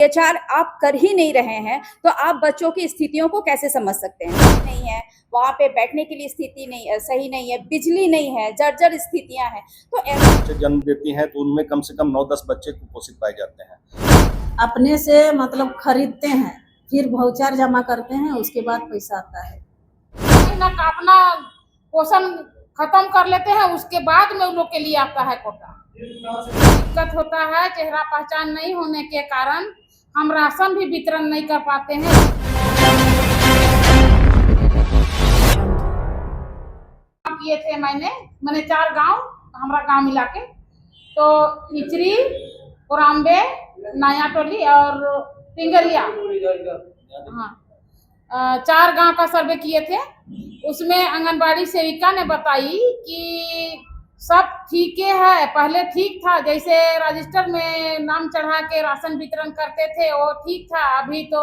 अत्याचार आप कर ही नहीं रहे हैं तो आप बच्चों की स्थितियों को कैसे समझ सकते हैं? नहीं है, वहाँ पे बैठने के लिए स्थिति नहीं है, सही नहीं है, बिजली नहीं है, जर्जर स्थितियां हैं। तो बच्चे जन्म देती हैं तो उनमें कम से कम 9-10 बच्चे कुपोषित पाए जाते हैं। अपने से मतलब खरीदते हैं, फिर भाउचर जमा करते हैं, उसके बाद पैसा आता है। महीना का अपना पोषण खत्म कर लेते हैं, उसके बाद में उन लोग के लिए आता है कोटा। दिक्कत होता है, चेहरा पहचान नहीं होने के कारण हम राशन भी वितरण नहीं कर पाते हैं। किए थे मैंने 4 गांव, हमारा गांव मिला के, तो इचरी, कोराम्बे, नया टोली और टिंगरिया, हाँ, 4 गांव का सर्वे किए थे। उसमें आंगनबाड़ी सेविका ने बताई कि सब ठीक है, पहले ठीक था, जैसे रजिस्टर में नाम चढ़ा के राशन वितरण करते थे वो ठीक था। अभी तो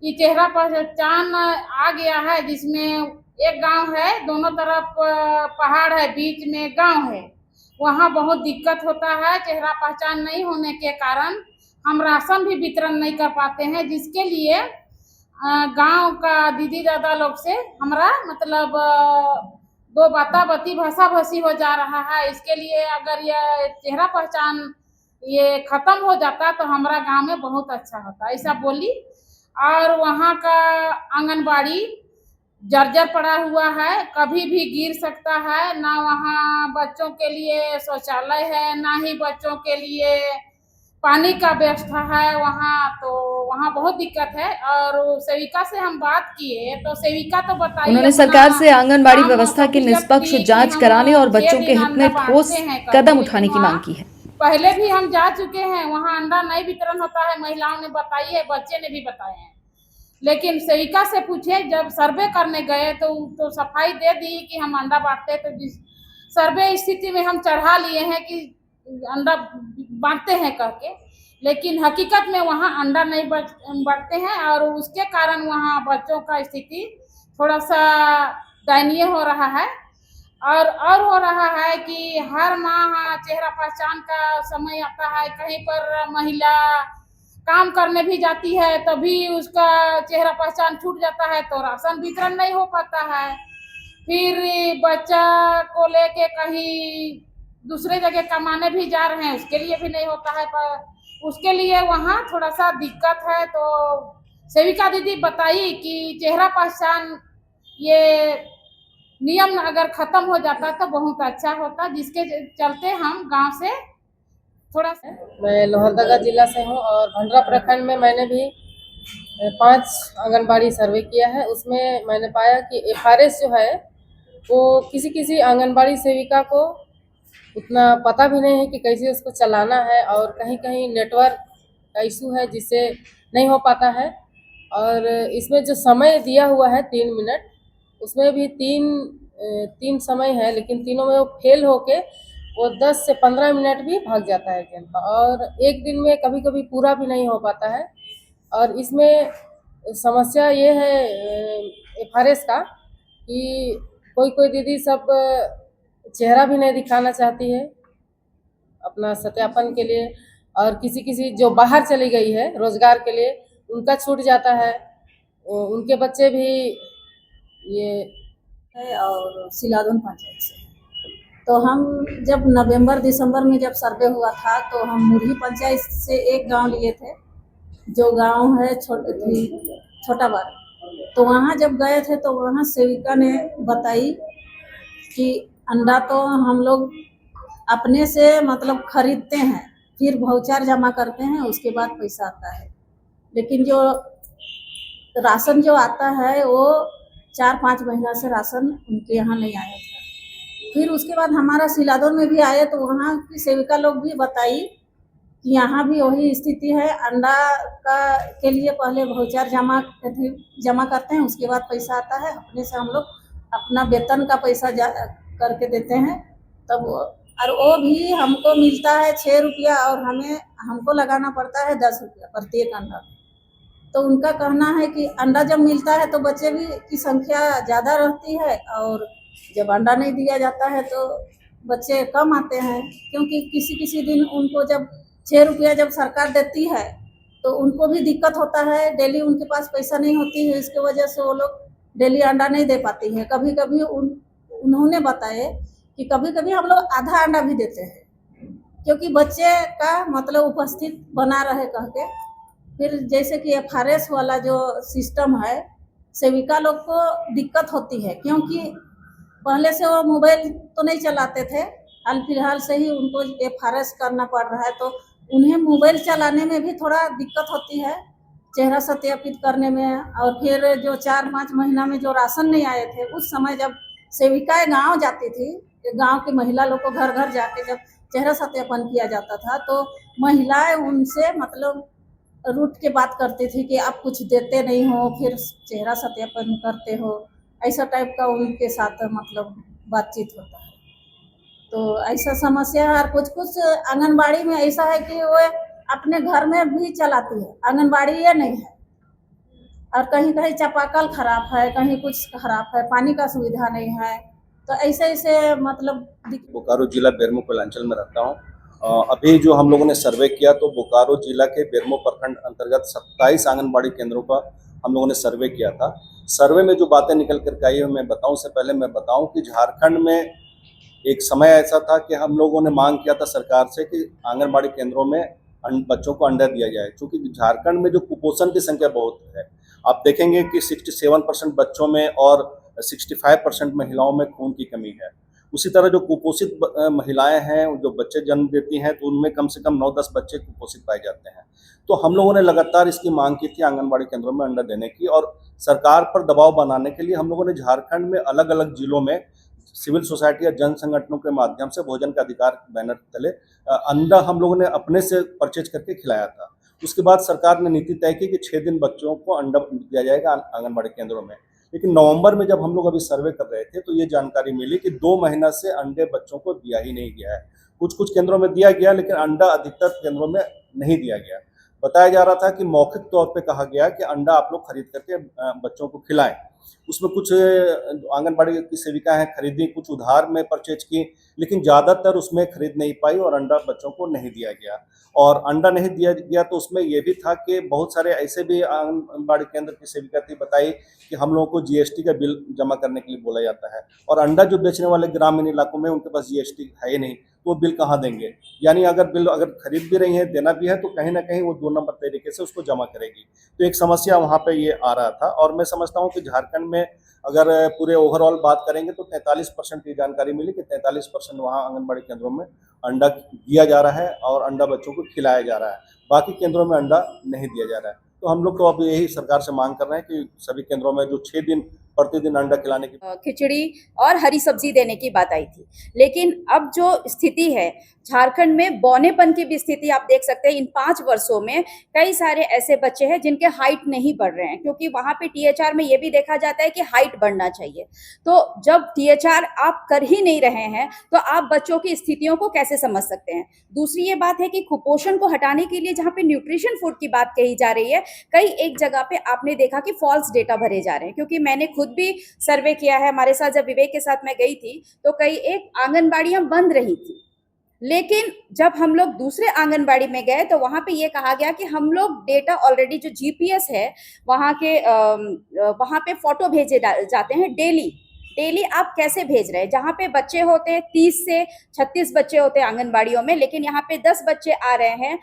ये चेहरा पहचान आ गया है, जिसमें एक गांव है, दोनों तरफ पहाड़ है, बीच में गांव है, वहाँ बहुत दिक्कत होता है। चेहरा पहचान नहीं होने के कारण हम राशन भी वितरण नहीं कर पाते हैं, जिसके लिए गांव का दीदी दादा लोग से हमारा मतलब दो बाता बती भाषा भसी हो जा रहा है। इसके लिए अगर यह चेहरा पहचान ये खत्म हो जाता तो हमारा गांव में बहुत अच्छा होता, ऐसा बोली। और वहाँ का आंगनबाड़ी जर्जर पड़ा हुआ है, कभी भी गिर सकता है, ना वहाँ बच्चों के लिए शौचालय है, ना ही बच्चों के लिए पानी का व्यवस्था है वहाँ, तो वहाँ बहुत दिक्कत है। और सेविका से हम बात किए तो सेविका तो बताई, उन्होंने सरकार से आंगनबाड़ी व्यवस्था की निष्पक्ष जांच कराने और बच्चों के हित में ठोस कदम उठाने की मांग की है। पहले भी हम जा चुके हैं, वहाँ अंडा नहीं वितरण होता है, महिलाओं ने बताई है, बच्चे ने भी बताए हैं। लेकिन सेविका से पूछे, जब सर्वे करने गए तो सफाई दे दी कि हम अंडा बांटते, तो जिस सर्वे स्थिति में हम चढ़ा लिए हैं कि अंडा बांटते हैं करके, लेकिन हकीकत में वहाँ अंडा नहीं बांटते हैं। और उसके कारण वहाँ बच्चों का स्थिति थोड़ा सा दयनीय हो रहा है। और हो रहा है कि हर माह चेहरा पहचान का समय आता है, कहीं पर महिला काम करने भी जाती है, तभी उसका चेहरा पहचान छूट जाता है, तो राशन वितरण नहीं हो पाता है। फिर बच्चा को लेके कहीं दूसरे जगह कमाने भी जा रहे हैं, उसके लिए भी नहीं होता है, पर उसके लिए वहाँ थोड़ा सा दिक्कत है। तो सेविका दीदी बताई कि चेहरा पहचान ये नियम अगर खत्म हो जाता तो बहुत अच्छा होता, जिसके चलते हम गांव से थोड़ा सा। मैं लोहरदगा जिला से हूँ और भंडरा प्रखंड में मैंने भी 5 आंगनबाड़ी सर्वे किया है। उसमें मैंने पाया कि एफआरएस जो है वो किसी आंगनबाड़ी सेविका को उतना पता भी नहीं है कि कैसे उसको चलाना है, और कहीं कहीं नेटवर्क का इशू है जिससे नहीं हो पाता है। और इसमें जो समय दिया हुआ है 3 मिनट, उसमें भी तीन समय है, लेकिन तीनों में वो फेल होके वो 10 से 15 मिनट भी भाग जाता है कैंप, और एक दिन में कभी कभी पूरा भी नहीं हो पाता है। और इसमें समस्या ये है एफआरएस का कि कोई दीदी सब चेहरा भी नहीं दिखाना चाहती है अपना सत्यापन के लिए, और किसी जो बाहर चली गई है रोजगार के लिए उनका छूट जाता है, उनके बच्चे भी ये है। और सिलादन पंचायत से तो हम जब नवंबर दिसंबर में जब सर्वे हुआ था तो हम मुरही पंचायत से एक गांव लिए थे, जो गांव है छोटा बार। तो वहाँ जब गए थे तो वहाँ सेविका ने बताई कि अंडा तो हम लोग अपने से मतलब खरीदते हैं, फिर भाउचर जमा करते हैं, उसके बाद पैसा आता है। लेकिन जो राशन जो आता है वो 4-5 महीना से राशन उनके यहाँ नहीं आया था। फिर उसके बाद हमारा सिलादों में भी आए तो वहाँ की सेविका लोग भी बताई कि यहाँ भी वही स्थिति है, अंडा के लिए पहले भाउचर जमा करते हैं, उसके बाद पैसा आता है। अपने से हम लोग अपना वेतन का पैसा करके देते हैं तब, और वो भी हमको मिलता है 6 रुपया, और हमको लगाना पड़ता है 10 रुपया प्रत्येक अंडा। तो उनका कहना है कि अंडा जब मिलता है तो बच्चे भी की संख्या ज़्यादा रहती है, और जब अंडा नहीं दिया जाता है तो बच्चे कम आते हैं, क्योंकि किसी दिन उनको जब 6 रुपया जब सरकार देती है तो उनको भी दिक्कत होता है, डेली उनके पास पैसा नहीं होती है, इसके वजह से वो लोग डेली अंडा नहीं दे पाती है। कभी कभी उन्होंने बताए कि कभी कभी हम लोग आधा अंडा भी देते हैं, क्योंकि बच्चे का मतलब उपस्थित बना रहे कह के। फिर जैसे कि FRS वाला जो सिस्टम है, सेविका लोग को दिक्कत होती है, क्योंकि पहले से वो मोबाइल तो नहीं चलाते थे, हाल फिलहाल से ही उनको FRS करना पड़ रहा है, तो उन्हें मोबाइल चलाने में भी थोड़ा दिक्कत होती है, चेहरा सत्यापित करने में। और फिर जो 4-5 महीना में जो राशन नहीं आए थे, उस समय जब सेविकाएं गांव जाती थी, गांव की महिला लोग को घर घर जाके जब चेहरा सत्यापन किया जाता था, तो महिलाएं उनसे मतलब रूठ के बात करती थी कि आप कुछ देते नहीं हो, फिर चेहरा सत्यापन करते हो, ऐसा टाइप का उनके साथ मतलब बातचीत होता है। तो ऐसा समस्या है। और कुछ कुछ आंगनबाड़ी में ऐसा है कि वो अपने घर में भी चलाती है, आंगनबाड़ी ये नहीं है। और कहीं कहीं चापाकल खराब है, कहीं कुछ खराब है, पानी का सुविधा नहीं है, तो ऐसे ऐसे मतलब बोकारो जिला बेरमो कोलांचल में रहता हूँ। अभी जो हम लोगों ने सर्वे किया तो बोकारो जिला के बेरमो प्रखंड अंतर्गत 27 आंगनबाड़ी केंद्रों का हम लोगों ने सर्वे किया था। सर्वे में जो बातें निकल कर आई है मैं बताऊं, से पहले मैं बताऊं कि झारखंड में एक समय ऐसा था कि हम लोगों ने मांग किया था सरकार से कि आंगनबाड़ी केंद्रों में बच्चों को अंडा दिया जाए, क्योंकि झारखंड में जो कुपोषण की संख्या बहुत है। आप देखेंगे कि 67% बच्चों में और 65% महिलाओं में खून की कमी है। उसी तरह जो कुपोषित महिलाएं हैं, जो बच्चे जन्म देती हैं, तो उनमें कम से कम 9-10 बच्चे कुपोषित पाए जाते हैं। तो हम लोगों ने लगातार इसकी मांग की थी आंगनबाड़ी केंद्रों में अंडा देने की, और सरकार पर दबाव बनाने के लिए हम लोगों ने झारखंड में अलग अलग जिलों में सिविल सोसाइटी या जन संगठनों के माध्यम से भोजन का अधिकार बैनर तले अंडा हम लोगों ने अपने से परचेज करके खिलाया था। उसके बाद सरकार ने नीति तय की कि 6 दिन बच्चों को अंडा दिया जाएगा आंगनबाड़ी केंद्रों में। लेकिन नवंबर में जब हम लोग अभी सर्वे कर रहे थे तो ये जानकारी मिली कि 2 महीना से अंडे बच्चों को दिया ही नहीं गया है। कुछ कुछ केंद्रों में दिया गया, लेकिन अंडा अधिकतर केंद्रों में नहीं दिया गया। बताया जा रहा था कि मौखिक तौर पे कहा गया कि अंडा आप लोग खरीद करके बच्चों को खिलाएं। उसमें कुछ आंगनबाड़ी की सेविका हैं खरीदी, कुछ उधार में परचेज की, लेकिन ज़्यादातर उसमें खरीद नहीं पाई और अंडा बच्चों को नहीं दिया गया। और अंडा नहीं दिया गया तो उसमें ये भी था कि बहुत सारे ऐसे भी आंगनबाड़ी केंद्र की सेविका थी बताई कि हम लोगों को GST का बिल जमा करने के लिए बोला जाता है, और अंडा जो बेचने वाले ग्रामीण इलाकों में उनके पास GST है ही नहीं, तो वो बिल कहाँ देंगे। यानी अगर खरीद भी रही है, देना भी है, तो कहीं ना कहीं वो 2 नंबर तरीके से उसको जमा करेगी। तो एक समस्या वहाँ पे ये आ रहा था। और मैं समझता हूँ कि झारखंड में अगर पूरे ओवरऑल बात करेंगे तो 43% की जानकारी मिली कि 43% वहाँ आंगनबाड़ी केंद्रों में अंडा दिया जा रहा है और अंडा बच्चों को खिलाया जा रहा है। बाकी केंद्रों में अंडा नहीं दिया जा रहा है। तो हम लोग तो अब यही सरकार से मांग कर रहे हैं कि सभी केंद्रों में जो 6 दिन प्रतिदिन अंडा खिलाने की खिचड़ी और हरी सब्जी देने की बात आई थी। लेकिन अब जो स्थिति है झारखंड में, बौनेपन की भी स्थिति आप देख सकते हैं। इन 5 वर्षों में कई सारे ऐसे बच्चे हैं जिनके हाइट नहीं बढ़ रहे हैं, क्योंकि वहां पे THR में ये भी देखा जाता है कि हाइट बढ़ना चाहिए। तो जब THR आप कर ही नहीं रहे हैं तो आप बच्चों की स्थितियों को कैसे समझ सकते हैं। दूसरी ये बात है कि कुपोषण को हटाने के लिए जहाँ पे न्यूट्रिशन फूड की बात कही जा रही है, कई एक जगह पे आपने देखा कि फॉल्स डेटा भरे जा रहे हैं। क्योंकि मैंने खुद भी सर्वे किया है, हमारे साथ जब विवेक के साथ मैं गई थी तो कई एक आंगनबाड़ियां बंद रही थी, लेकिन जब हम लोग दूसरे आंगनबाड़ी में गए तो वहां पे ये कहा गया कि हम लोग डेटा ऑलरेडी जो GPS है वहां पे फोटो भेजे जाते हैं डेली आप कैसे भेज रहे हैं। जहाँ पे बच्चे होते हैं 30 से 36 बच्चे होते हैं आंगनबाड़ियों में, लेकिन यहाँ पे 10 बच्चे आ रहे हैं,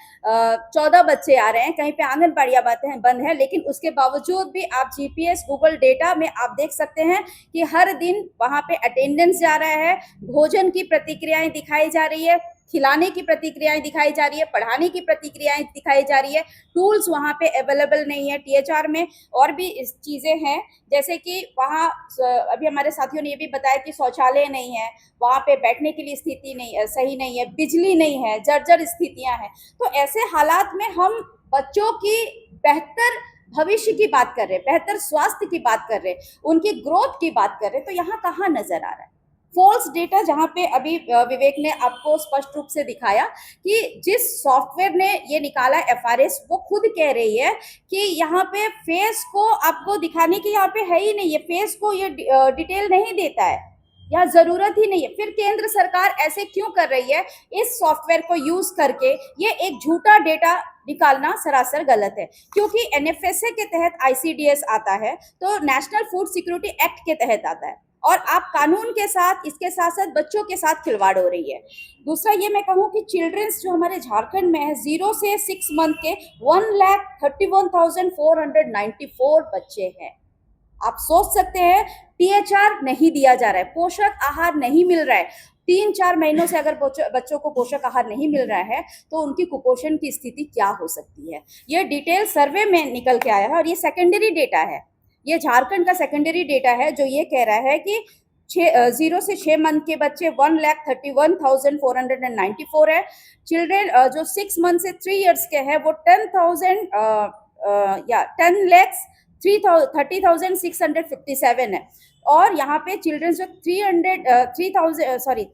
14 बच्चे आ रहे हैं, कहीं पे आंगनबाड़ियाँ बंद है। लेकिन उसके बावजूद भी आप GPS गूगल डेटा में आप देख सकते हैं कि हर दिन वहाँ पे अटेंडेंस जा रहा है, भोजन की प्रतिक्रियाएं दिखाई जा रही है, खिलाने की प्रतिक्रियाएं दिखाई जा रही है, पढ़ाने की प्रतिक्रियाएं दिखाई जा रही है। टूल्स वहाँ पे अवेलेबल नहीं है। THR में और भी इस चीज़ें हैं, जैसे कि वहाँ अभी हमारे साथियों ने ये भी बताया कि शौचालय नहीं है, वहाँ पे बैठने के लिए स्थिति नहीं सही नहीं है, बिजली नहीं है, जर्जर स्थितियाँ हैं। तो ऐसे हालात में हम बच्चों की बेहतर भविष्य की बात कर रहे हैं, बेहतर स्वास्थ्य की बात कर रहे हैं, उनकी ग्रोथ की बात कर रहे हैं, तो यहाँ कहाँ नजर आ रहा है फॉल्स डेटा। जहाँ पे अभी विवेक ने आपको स्पष्ट रूप से दिखाया कि जिस सॉफ्टवेयर ने ये निकाला FRS, वो खुद कह रही है कि यहाँ पे फेस को आपको दिखाने की यहाँ पे है ही नहीं है, फेस को ये डिटेल नहीं देता है, यहाँ जरूरत ही नहीं है। फिर केंद्र सरकार ऐसे क्यों कर रही है, इस सॉफ्टवेयर को यूज करके ये एक झूठा डेटा निकालना सरासर गलत है, क्योंकि एनएफएसए के तहत आईसीडीएस आता है, तो नेशनल फूड सिक्योरिटी एक्ट के तहत आता है, और आप कानून के साथ, इसके साथ साथ बच्चों के साथ खिलवाड़ हो रही है। दूसरा ये मैं कहूँ कि चिल्ड्रंस जो हमारे झारखंड में है 0 से 6 मंथ के 1,31,494 बच्चे हैं। आप सोच सकते हैं, टीएचआर नहीं दिया जा रहा है, पोषक आहार नहीं मिल रहा है। 3-4 महीनों से अगर बच्चों को पोषक आहार नहीं मिल रहा है तो उनकी कुपोषण की स्थिति क्या हो सकती है। ये डिटेल सर्वे में निकल के आया है, और ये सेकेंडरी डेटा है, ये झारखंड का सेकेंडरी डेटा है, जो ये कह रहा है कि 0 से 6 मंथ के बच्चे 1,31,494 है। चिल्ड्रेन जो 6 मंथ से 3 इयर्स के हैं वो 10,30,657 है। और यहाँ पे चिल्ड्रन जो 3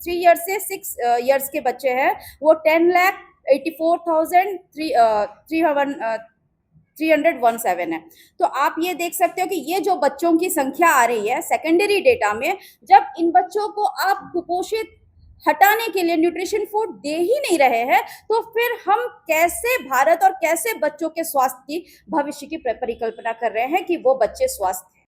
इयर्स से 6 इयर्स के बच्चे हैं वो 10,84,317 है। तो आप ये देख सकते हो कि ये जो बच्चों की संख्या आ रही है सेकेंडरी डेटा में, जब इन बच्चों को आप कुपोषित हटाने के लिए न्यूट्रिशन फूड दे ही नहीं रहे हैं, तो फिर हम कैसे भारत और कैसे बच्चों के स्वास्थ्य की भविष्य की परिकल्पना कर रहे हैं कि वो बच्चे स्वस्थ हैं।